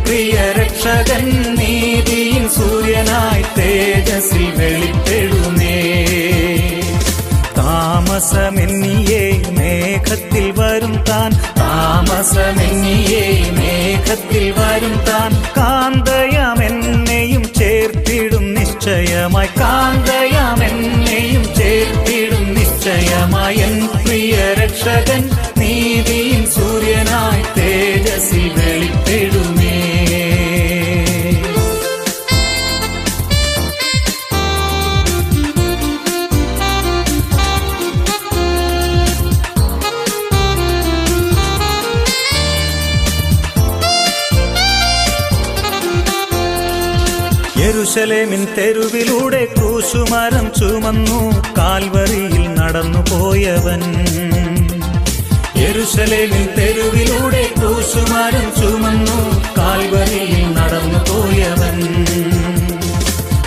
പ്രിയ രക്ഷകൻ നീതിയിൻ സൂര്യനായി തേജസ്സിൽ വെളിപ്പെടുമേ. താമസമെന്നിയേ മേഘത്തിൽ വരും താൻ, താമസമെന്നിയേ മേഘത്തിൽ വരും താൻ. കാന്തയാമെന്നെയും ചേർത്തിടും നിശ്ചയമായി, കാന്തയാമെന്നെയും ചേർത്തിടും നിശ്ചയമായി. എൻ പ്രിയ രക്ഷകൻ നീതിയിൻ സൂര്യനായി തേജസ്സിൽ വെളിപ്പെടുമേ. യെരൂശലേമിൻ തെരുവിലൂടെ ക്രൂശുമരം ചുമന്നു കാൽവറിയിൽ നടന്നു പോയവൻ. യെരൂശലേമിൻ തെരുവിലൂടെ ക്രൂശുമരം ചുമന്നു കാൽവറിയിൽ നടന്നു പോയവൻ.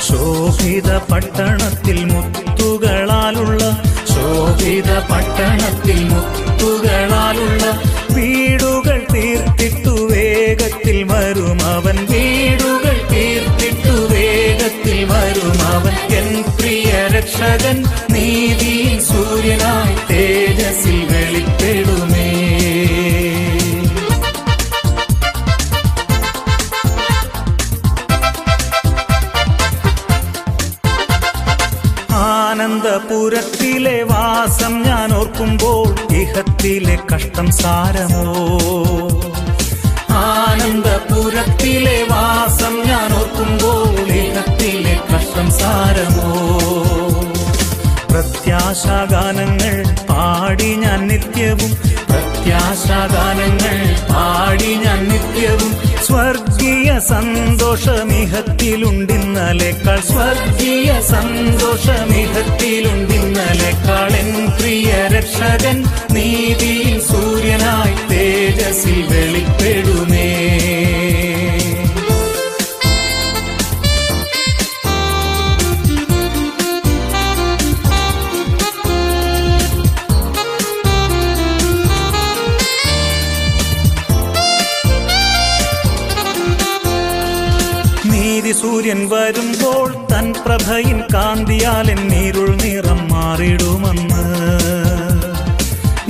ശോഭിത പട്ടണത്തിൽ മുത്തുകളാലുള്ള, ശോഭിത പട്ടണത്തിൽ മുത്തുകളാലുള്ള വീടുകൾ തീർത്തിട്ടു വേഗത്തിൽ വരും അവൻ, വീടുകൾ തീർത്തിട്ടു വേഗത്തിൽ വരും അവൻ. എൻ പ്രിയ രക്ഷകൻ നീതിയിൻ സൂര്യനായി തേജസ്സിൽ വെളിപ്പെടുമേ. ആനന്ദപുരത്തിലെ വാസം ഞാൻ ഓർക്കുമ്പോൾ ഇഹത്തിലെ കഷ്ടം സാരമോ. ആനന്ദപുരത്തിലെ വാസം ഞാൻ ഓർക്കുമ്പോൾ ഇഹത്തിലെ കഷ്ടം സാരമോ. പ്രത്യാശാഗാനങ്ങൾ പാടി ഞാൻ നിത്യവും, പ്രത്യാശാഗാനങ്ങൾ പാടി ഞാൻ നിത്യവും. സ്വർഗീയ സന്തോഷമിഹത്തിലുണ്ടിന്നലേക്കാൾ, സ്വർഗീയ സന്തോഷമിഹത്തിലുണ്ടിന്നലേക്കാൾ. എൻ പ്രിയ രക്ഷകൻ നീതിയിൻ സൂര്യനായി തേജസ്സിൽ വെളിപ്പെടുമേ. സൂര്യൻ വരുമ്പോൾ തൻ പ്രഭയിൻ കാന്തിയാൽ നീരുൾ നിറം മാറിടുമെന്ന്.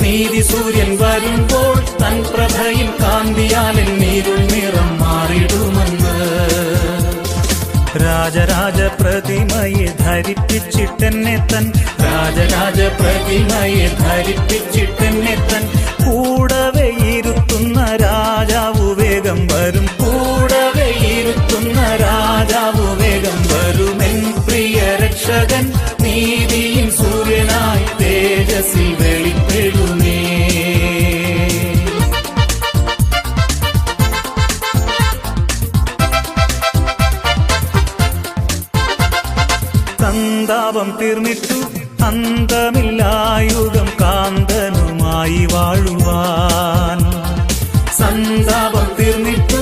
നീതി സൂര്യൻ വരുമ്പോൾ തൻ പ്രഭയിൻ കാന്തിയാൽ നീരുൾ നിറം മാറിടുമെന്ന്. രാജരാജ പ്രതിമയെ ധരിപ്പിച്ചിട്ടെന്നെ തൻ, രാജരാജ പ്രതിമയെ ധരിപ്പിച്ചിട്ടെന്നെ തൻ. കൂടവെ ഇരുത്തുന്ന രാജാവു വേഗം വരും, കൂടവെ ഇരുത്തുന്ന രാജാവു വേഗം വരും. എൻ പ്രിയ രക്ഷകൻ നീതിയിൻ സൂര്യനായി തേജസ്സിൽ വെളിപ്പെടുമേ. സന്താപം തീർന്നിട്ടു അന്തമില്ലായുഗം കാന്തനുമായി വാഴുവാൻ. സന്താപം തീർന്നിട്ടു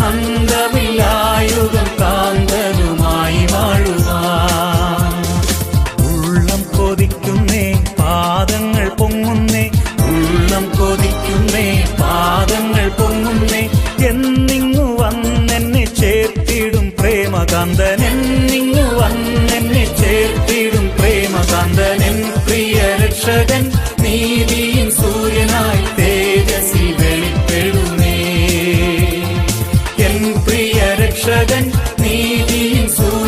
അന്തമില്ലായുഗം കാന്തനുമായി വാഴുവാൻ. ഉള്ളം കൊതിക്കുന്നേ പാദങ്ങൾ പൊങ്ങുന്നേ, ഉള്ളം കൊതിക്കുന്നേ പാദങ്ങൾ പൊങ്ങുന്നേ. എന്നിങ്ങു വന്നെന്നെ ചേർത്തിടും പ്രേമകാന്തൻ, എന്നിങ്ങു വന്നെന്നെ ചേർത്തിടും പ്രേമകാന്തൻ. എൻ പ്രിയ രക്ഷകൻ നീതിയിൻ സൂര്യനായി തേജസ്സിൽ വെളിപ്പെടുമേ. എൻ പ്രിയ രക്ഷകൻ നീതിയിൻ സൂര്യൻ